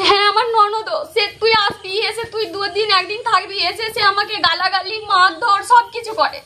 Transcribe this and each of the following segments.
হ্যাঁ আমার ননদ, সে তুই আসবি, এসে তুই 2 দিন 1 দিন থাকবি, এসে সে আমাকে গালাগালি মারধর সবকিছু করে।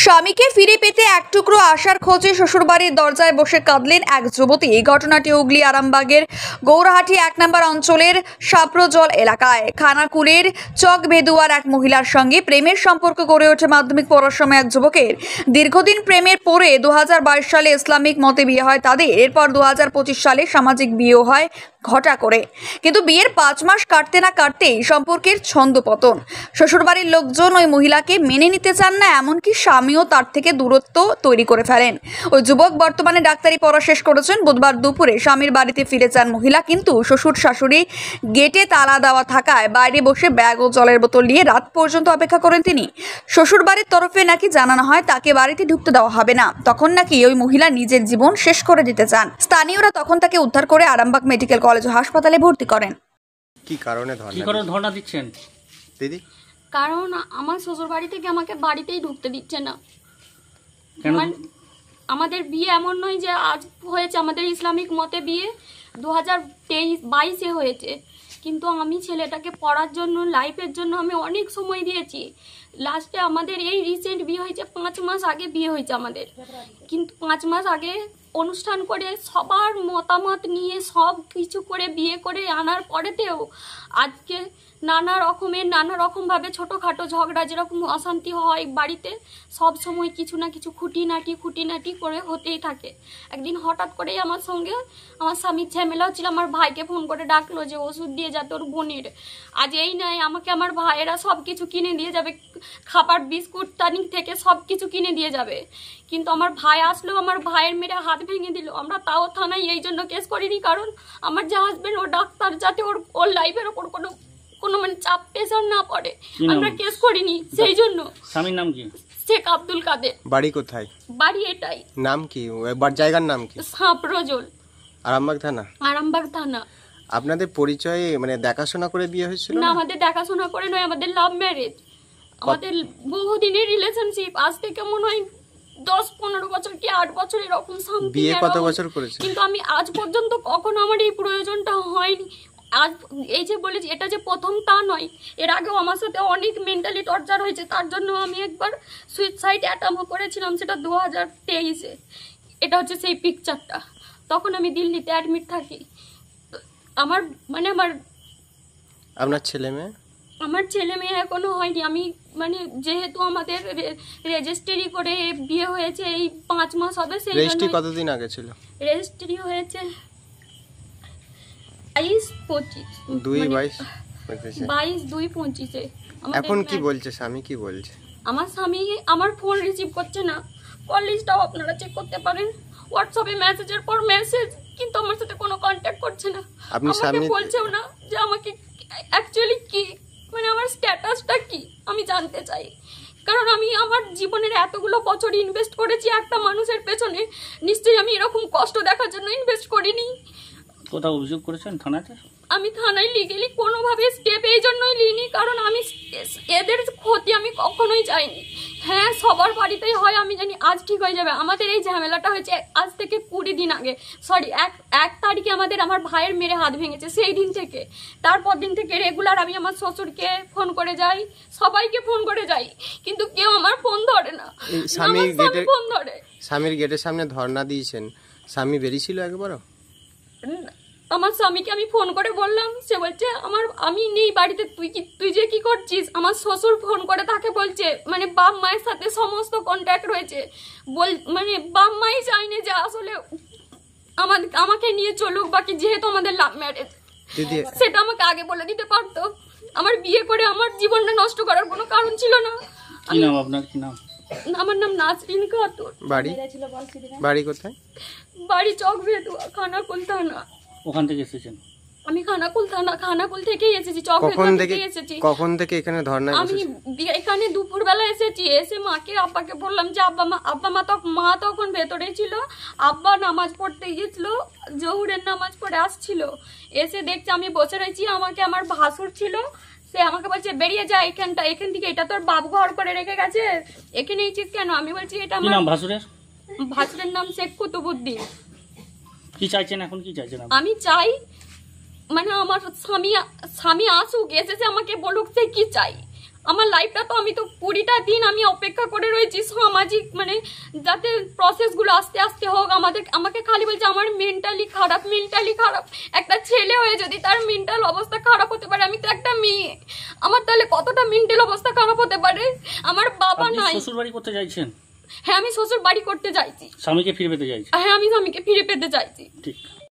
স্বামীকে ফিরে পেতে এক টুকরো আশার খোঁজে শ্বশুরবাড়ির দরজায় বসে কাঁদলেন এক যুবতী। এই ঘটনাটি হুগলি আরামবাগের গৌরহাটি 1 নম্বর অঞ্চলের সাপ্রজল এলাকায়। খানাকুলের চক ভেদুয়ার এক মহিলার সঙ্গে প্রেমের সম্পর্ক গড়ে ওঠে মাধ্যমিক পড়ার সময় এক যুবকের। দীর্ঘদিন প্রেমের পরে 2022 সালে ইসলামিক মতে বিয়ে হয় তাদের। এরপর 2025 সালে সামাজিক বিয়েও হয় ঘটা করে, কিন্তু বিয়ের 5 মাস কাটতে না কাটতেই সম্পর্কের ছন্দপতন। শ্বশুরবাড়ির লোকজন ওই মহিলাকে মেনে নিতে চান না, এমনকি স্বামীও তার থেকে দূরত্ব তৈরি করে ফেলেন। ওই যুবক বর্তমানে ডাক্তারি পড়া শেষ করেছেন। বুধবার দুপুরে স্বামীর বাড়িতে ফিরে যান মহিলা, কিন্তু শ্বশুর শাশুড়ি গেটে তালা দেওয়া থাকায় বাইরে বসে ব্যাগ ও জলের বোতল নিয়ে রাত পর্যন্ত অপেক্ষা করেন তিনি। শ্বশুরবাড়ির তরফে নাকি জানানো হয় তাকে বাড়িতে ঢুকতে দেওয়া হবে না। তখন নাকি ওই মহিলা নিজের জীবন শেষ করে দিতে চান। স্থানীয়রা তখন তাকে উদ্ধার করে আরামবাগ মেডিকেল কলেজ ও হাসপাতালে ভর্তি করেন। কি কারণে ধর্ণা দিচ্ছেন দিদি? কারণ আমার শ্বশুর বাড়ি থেকে আমাকে বাড়িতেই ঢুকতে দিচ্ছে না। আমাদের বিয়ে এমন নয় যে আজ হয়েছে, আমাদের ইসলামিক মতে বিয়ে 2022-22-এ হয়েছে, কিন্তু আমি ছেলেটাকে পড়ার জন্য, লাইফের জন্য আমি অনেক সময় দিয়েছি। লাস্টে আমাদের এই রিসেন্ট বিয়ে হয়েছে, 5 মাস আগে বিয়ে হয়েছে আমাদের, কিন্তু 5 মাস আগে অনুষ্ঠান করে সবার মতামত নিয়ে সব কিছু করে বিয়ে করে আনার পরেতেও আজকে নানা রকমভাবে ছোটোখাটো ঝগড়া, যেরকম অশান্তি হয় বাড়িতে সব সময় কিছু না কিছু খুঁটিনাটি করে হতেই থাকে। একদিন হঠাৎ করেই আমার সঙ্গে আমার স্বামীর ঝামেলা হচ্ছিল, আমার ভাইকে ফোন করে ডাকলো যে ওষুধ দিয়ে যা তোর বোনের। আজ এই নয়, আমাকে আমার ভাইয়েরা সব কিছু কিনে দিয়ে যাবে, খাবার বিস্কুট টানিক থেকে সব কিছু কিনে দিয়ে যাবে, কিন্তু আমার ভাই আসলো, আমার ভাইয়ের মেরে হাত ভেঙে দিল। আমরা তাও থানায় এই জন্য কেস করিনি, কারণ আমার যে হাজবেন্ড ও ডাক্তার, যাতে ওর লাইফের ওপর কোনো মানে চাপ প্রেশার না পড়ে, আমরা কেস করিনি সেই জন্য। স্বামীর নাম কি? শেখ আব্দুল কাদের। বাড়ি কোথায়? বাড়ি এটাই। নাম কি? একবার জায়গার নাম কি? সাপ্রজল, আরামবাগ থানা। আরামবাগ থানা। আপনাদের পরিচয় মানে দেখাশোনা করে বিয়ে হয়েছিল? না, আমাদের দেখাশোনা করে নয়, আমাদের লাভ ম্যারেজ। আমাদের বহুদিনের রিলেশনশিপ, আজ থেকে মনে হয় 10-15 বছর কি 8 বছর এরকম সামথিং। বিয়ে কত বছর করেছে? কিন্তু আমি আজ পর্যন্ত কখনো আমার এই প্রয়োজনটা হয়নি। আজ এই যে বলেছি এটা যে প্রথম তা নয়, এর আগেও আমার সাথে অনেক মেন্টালি টর্চার হয়েছে। তার জন্য আমি একবার সুইসাইড অ্যাটেম্প করেছিলাম, সেটা 2023-এ। এটা হচ্ছে সেই পিকচারটা। তখন আমি দিল্লিতে অ্যাডমিট থাকি। আপনার ছেলে মেয়ে? আমার ছেলে মেয়ে এখনো হয়নি। আমি যেহেতু আমাদের রেজিস্ট্রি করে বিয়ে হয়েছে, এই 5 মাস হবে। সেই রেজিস্ট্রি কতদিন আগে ছিল? রেজিস্ট্রি হয়েছে 22-25-এ। এখন কি বলছে স্বামী? কি বলছে? আমার স্বামী আমার ফোন রিসিভ করছে না। কল লিস্টটাও আপনারা চেক করতে পারেন, হোয়াটসঅ্যাপে মেসেজের পর মেসেজ, কিন্তু আমার সাথে কোনো কন্ট্যাক্ট করছে না। আমাকে বলছেও না যে আমাকে অ্যাকচুয়ালি কি আমার স্ট্যাটাসটা কি আমি জানতে চাই, কারণ আমি আমার জীবনের এতগুলো বছর ইনভেস্ট করেছি একটা মানুষের পেছনে। নিশ্চয়ই আমি এরকম কষ্ট দেখার জন্য ইনভেস্ট করিনি। কোথাও অভিযোগ করেছেন থানাতে? আমি থানায় লিগেলি কোনোভাবে স্টেপ এই জন্যই নিইনি, কারণ আমি এদের ক্ষতি আমি কখনোই চাইনি। হ্যাঁ, সবার বাড়িতেই হয়, আমি জানি আজ ঠিক হয়ে যাবে। আমাদের এই ঝামেলাটা হয়েছে আজ থেকে 20 দিন আগে, সরি 1 তারিখে আমার ভাইয়ের মেরে হাত ভেঙেছে। সেই দিন থেকে, তারপর দিন থেকে রেগুলার আমি আমার শ্বশুরকে ফোন করে যাই, সবাইকে ফোন করে যাই, কিন্তু কেউ আমার ফোন ধরে না। ফোন ধরে। স্বামীর গেটের সামনে ধর্ণা দিয়েছেন, স্বামী বেরিয়েছিল একবারও? আমার স্বামীকে আমি ফোন করে বললাম, সে বলছে আমি নেই বাড়িতে, তুই যে কি করছিস। আমার শ্বশুর ফোন করে তাকে বলছে, বাপ মায়ের সাথে সমস্ত কন্ট্যাক্ট রয়েছে, বাপ মাই চাইনি যে আসলে আমাকে নিয়ে চলুক, বাকি যেহেতু আমাদের লাভ ম্যারেজ, সেটা আমাকে আগে বলে দিতে পারতো। আমার বিয়ে করে আমার জীবনটা নষ্ট করার কোনো কারণ ছিল না। কি নাম আপনার? কি নাম? আমার নাম নাসরিন খাতুন। বাড়ি কোথায়? বাড়ি চক ভেদুয়া, খানাকুল থানা। ওখান থেকে এসেছেন? আমি খানাকুল থেকেই এসেছি, চক ভেদুয়া থেকেই এসেছি। কখন থেকে এখানে ধর্ণা? আমি এখানে দুপুরবেলা এসেছি, এসে মাকে আব্বাকে বললাম যে মা তখন ভেতরেই ছিল। আব্বা নামাজ পড়তে গিয়েছিল, জোহরের নামাজ পড়ে আসছিল, এসে দেখছে আমি বসে রয়েছি। আমাকে আমার ভাসুর ছিল, সে আমাকে বলছে বেরিয়ে যা এখান থেকে, এটা তোর বাবু ঘর করে রেখে গেছে, এখানে এইছিস কেন? আমি বলছি এটা আমার। ভাসুরের নাম শেখ কুতুবুদ্দিন। কি চাইছেন এখন, কি চাইছেন আপনি? আমি চাই মানে আমার স্বামী আসুক, এসেছে আমাকে বলুক যে কি চাই। আমার লাইফটা তো আমি তো 20টা দিন আমি অপেক্ষা করে রয়েছি সামাজিক মানে যাতে প্রসেসগুলো আস্তে আস্তে হোক। আমাকে খালি বলছে আমার মেন্টালি খারাপ। একটা ছেলে হয়ে যদি তার মেন্টাল অবস্থা খারাপ হতে পারে, আমি তো একটা মেয়ে, আমার তাহলে কতটা মেন্টাল অবস্থা খারাপ হতে পারে। আমার বাবা আপনি নাই। শ্বশুর বাড়ি করতে চাইছেন? হ্যাঁ আমি শ্বশুর বাড়ি করতে চাইছি। স্বামীকে ফিরে পেতে চাইছেন? হ্যাঁ আমি স্বামীকে ফিরে পেতে চাইছি। ঠিক।